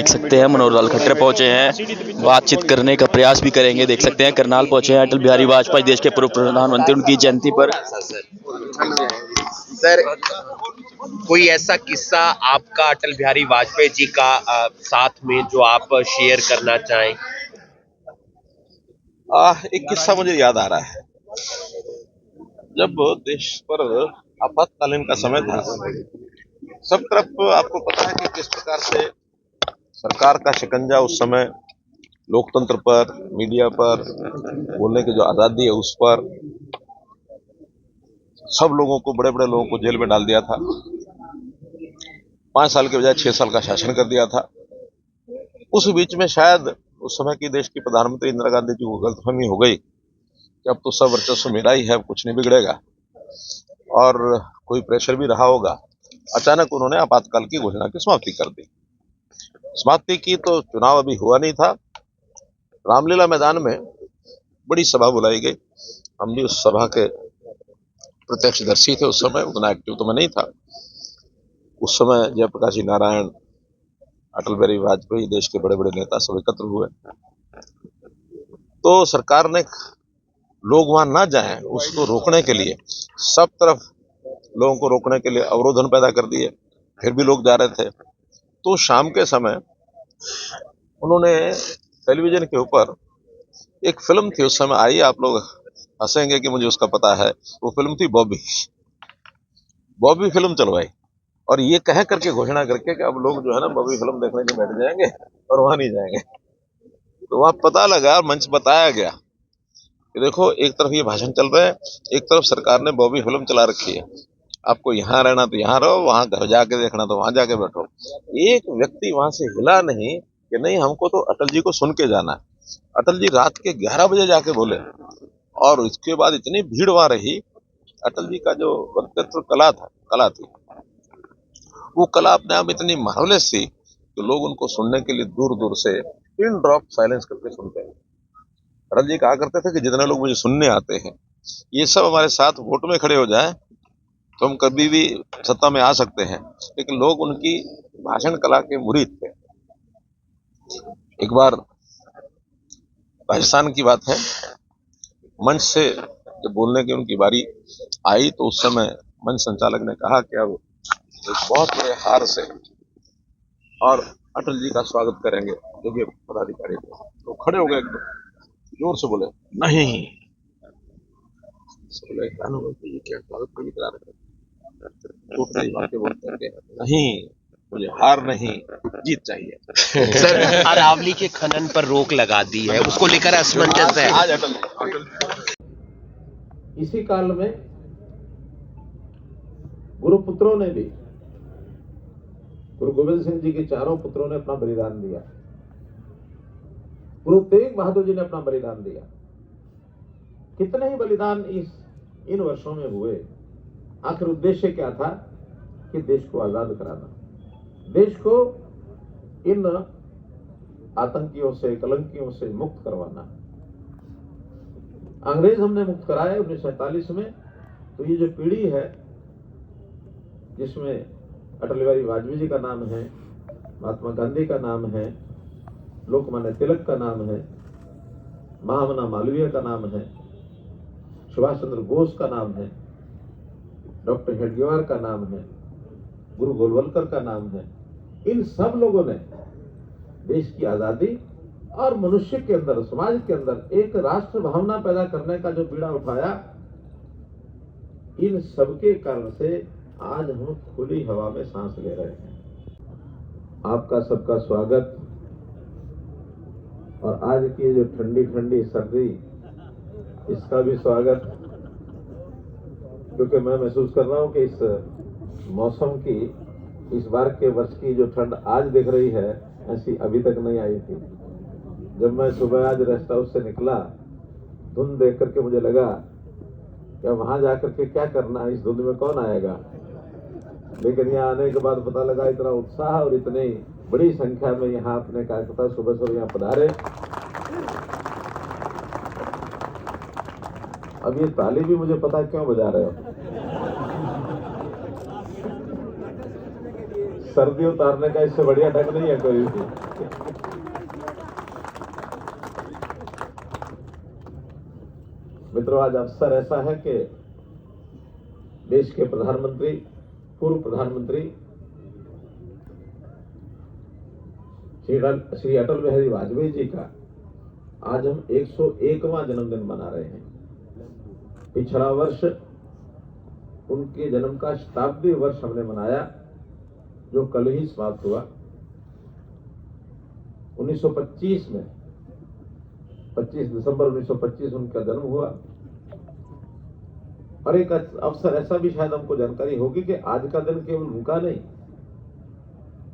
देख सकते हैं मनोहर लाल खट्टर पहुंचे हैं, बातचीत करने का प्रयास भी करेंगे। देख सकते हैं करनाल पहुंचे हैं अटल बिहारी वाजपेयी, देश के पूर्व प्रधानमंत्री, उनकी जयंती पर। सर, कोई ऐसा किस्सा आपका अटल बिहारी वाजपेयी जी का साथ में जो आप शेयर करना चाहें? एक किस्सा मुझे याद आ रहा है। जब देश पर आपातकालीन का समय था, सब तरफ आपको पता है कि किस प्रकार से सरकार का शिकंजा उस समय लोकतंत्र पर, मीडिया पर, बोलने की जो आजादी है उस पर, सब लोगों को, बड़े बड़े लोगों को जेल में डाल दिया था। 5 साल के बजाय 6 साल का शासन कर दिया था। उस बीच में शायद उस समय की देश की प्रधानमंत्री इंदिरा गांधी जी को गलतफहमी हो गई कि अब तो सब वर्चस्व मेरा ही है, अब कुछ नहीं बिगड़ेगा, और कोई प्रेशर भी रहा होगा। अचानक उन्होंने आपातकाल की घोषणा की समाप्ति कर दी। समाप्ति की तो चुनाव अभी हुआ नहीं था। रामलीला मैदान में बड़ी सभा बुलाई गई। हम भी उस सभा के प्रत्यक्षदर्शी थे। उस समय उतना एक्टिव तो मैं नहीं था। उस समय जयप्रकाश जी नारायण, अटल बिहारी वाजपेयी, देश के बड़े बड़े नेता सब एकत्र हुए। तो सरकार ने लोग वहां ना जाएं उसको रोकने के लिए सब तरफ लोगों को रोकने के लिए अवरोधन पैदा कर दिए। फिर भी लोग जा रहे थे। तो शाम के समय उन्होंने टेलीविजन के ऊपर एक फिल्म थी, उस समय आई, आप लोग हंसेंगे कि मुझे उसका पता है, वो फिल्म थी बॉबी। बॉबी फिल्म चलवाई और ये कह करके घोषणा करके कि अब लोग जो है ना बॉबी फिल्म देखने के बैठ जाएंगे और वहां नहीं जाएंगे। तो वहां पता लगा, मंच बताया गया कि देखो, एक तरफ ये भाषण चल रहे हैं, एक तरफ सरकार ने बॉबी फिल्म चला रखी है। आपको यहाँ रहना तो यहाँ रहो, वहां घर जाके देखना तो वहां जाके बैठो। एक व्यक्ति वहां से हिला नहीं कि नहीं, हमको तो अटल जी को सुन के जाना है। अटल जी रात के 11 बजे जाके बोले और इसके बाद इतनी भीड़ वहां रही। अटल जी का जो व्यक्तित्व कला थी, वो कला अपने आप इतनी मार्वलेस थी कि लोग उनको सुनने के लिए दूर दूर से पिन ड्रॉप साइलेंस करके सुनते हैं। अटल जी कहा करते थे कि जितने लोग मुझे सुनने आते हैं, ये सब हमारे साथ वोट में खड़े हो जाएं तो हम कभी भी सत्ता में आ सकते हैं। लेकिन लोग उनकी भाषण कला के मुरीद थे। एक बार राजस्थान की बात है, मंच से जब बोलने की उनकी बारी आई तो उस समय मंच संचालक ने कहा कि अब एक बहुत बड़े हार से और अटल जी का स्वागत करेंगे जो भी पदाधिकारी थे। तो खड़े हो गए, एकदम जोर से बोले नहीं। बोले ये क्या स्वागत नहीं करा रहे, बातें बोलते हैं, नहीं, मुझे हार नहीं, जीत चाहिए। सर, अरावली के खनन पर रोक लगा दी है, उसको लेकर असमंजस है। आज अटल इसी काल में गुरुपुत्रों ने भी, गुरु गोविंद सिंह जी के चारों पुत्रों ने अपना बलिदान दिया। गुरु तेग बहादुर जी ने अपना बलिदान दिया। कितने ही बलिदान इन वर्षों में हुए। आखिर उद्देश्य क्या था कि देश को आजाद कराना, देश को इन आतंकियों से, कलंकियों से मुक्त करवाना। अंग्रेज हमने मुक्त कराए 1947 में। तो ये जो पीढ़ी है जिसमें अटल बिहारी वाजपेयी जी का नाम है, महात्मा गांधी का नाम है, लोकमान्य तिलक का नाम है, महामना मालवीय का नाम है, सुभाष चंद्र बोस का नाम है, डॉक्टर हेडगेवार का नाम है, गुरु गोलवलकर का नाम है। इन सब लोगों ने देश की आजादी और मनुष्य के अंदर, समाज के अंदर एक राष्ट्र भावना पैदा करने का जो बीड़ा उठाया, इन सबके कारण से आज हम खुली हवा में सांस ले रहे हैं। आपका सबका स्वागत। और आज की जो ठंडी ठंडी सर्दी, इसका भी स्वागत, क्योंकि मैं महसूस कर रहा हूं कि इस मौसम की, इस बार के वर्ष की जो ठंड आज दिख रही है, ऐसी अभी तक नहीं आई थी। जब मैं सुबह आज रेस्ट हाउस से निकला, धुंध देख करके मुझे लगा कि वहां जाकर के क्या करना है, इस धुंध में कौन आएगा। लेकिन यहाँ आने के बाद पता लगा इतना उत्साह और इतनी बड़ी संख्या में यहाँ अपने कार्यकर्ता सुबह सुबह यहाँ पधारे। अब ये ताली भी मुझे पता क्यों बजा रहे हो। सर्दी उतारने का इससे बढ़िया ढंग नहीं है कोई भी। मित्रों, आज अवसर ऐसा है कि देश के प्रधानमंत्री, पूर्व प्रधानमंत्री श्री अटल बिहारी वाजपेयी जी का आज हम 101वां जन्मदिन मना रहे हैं। पिछला वर्ष उनके जन्म का शताब्दी वर्ष हमने मनाया, जो कल ही समाप्त हुआ। 1925 में 25 दिसंबर 1925 उनका जन्म हुआ। और एक अवसर ऐसा भी शायद हमको जानकारी होगी कि आज का दिन केवल उनका नहीं,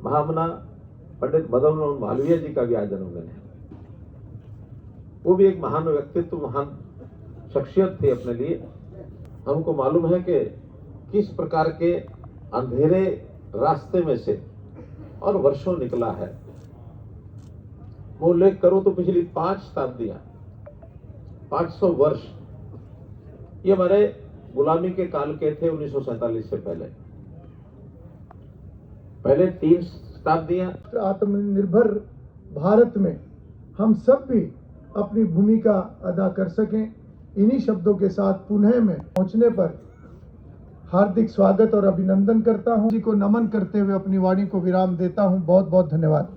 महामना पंडित मदन मोहन मालवीय जी का भी आज जन्मदिन है। वो भी एक महान व्यक्तित्व, महान शख्सियत थी अपने लिए। हमको मालूम है कि किस प्रकार के अंधेरे रास्ते में से और वर्षों निकला है। वो उल्लेख करो तो पिछली 5 शताब्दियां, 500 वर्ष, ये हमारे गुलामी के काल के थे। 1947 से पहले 3 शताब्दियां। आत्मनिर्भर भारत में हम सब भी अपनी भूमिका अदा कर सकें, इन्हीं शब्दों के साथ पुणे में पहुंचने पर हार्दिक स्वागत और अभिनंदन करता हूं। जी को नमन करते हुए अपनी वाणी को विराम देता हूं। बहुत बहुत धन्यवाद।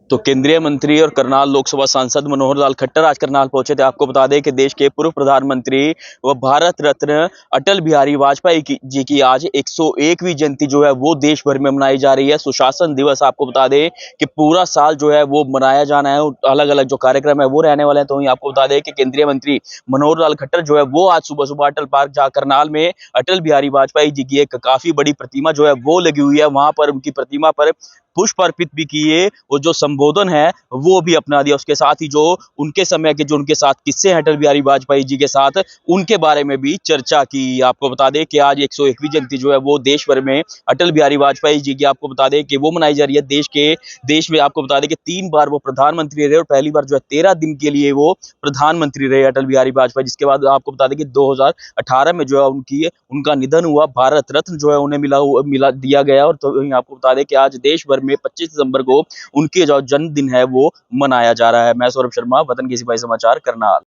तो केंद्रीय मंत्री और करनाल लोकसभा सांसद मनोहर लाल खट्टर आज करनाल पहुंचे थे। आपको बता दें कि देश के पूर्व प्रधानमंत्री व भारत रत्न अटल बिहारी वाजपेयी जी की आज 101वीं जयंती जो है वो देश भर में मनाई जा रही है। सुशासन दिवस आपको बता दें कि पूरा साल जो है वो मनाया जाना है, अलग अलग जो कार्यक्रम है वो रहने वाले हैं। तो वहीं आपको बता दें कि केंद्रीय मंत्री मनोहर लाल खट्टर जो है वो आज सुबह सुबह अटल पार्क जा करनाल में अटल बिहारी वाजपेयी जी की एक काफी बड़ी प्रतिमा जो है वो लगी हुई है, वहां पर उनकी प्रतिमा पर पुष्प अर्पित भी किए और जो संबोधन है वो भी अपना दिया। उसके साथ ही जो उनके समय के जो उनके साथ किस्से हैं अटल बिहारी वाजपेयी जी के साथ, उनके बारे में भी चर्चा की। आपको बता दें कि आज 101वीं जयंती जो है वो देश भर में अटल बिहारी वाजपेयी जी की आपको बता दें कि वो मनाई जा रही है। देश में आपको बता दें कि 3 बार वो प्रधानमंत्री रहे और पहली बार जो है 13 दिन के लिए वो प्रधानमंत्री रहे अटल बिहारी वाजपेयी। जिसके बाद आपको बता दें कि 2018 में जो है उनका निधन हुआ, भारत रत्न जो है उन्हें मिला दिया गया। और तो आपको बता दें कि आज देश भर में 25 दिसंबर को उनके जो जन्मदिन है वो मनाया जा रहा है। मैं सौरभ शर्मा, वतन के सिपाही समाचार, करनाल।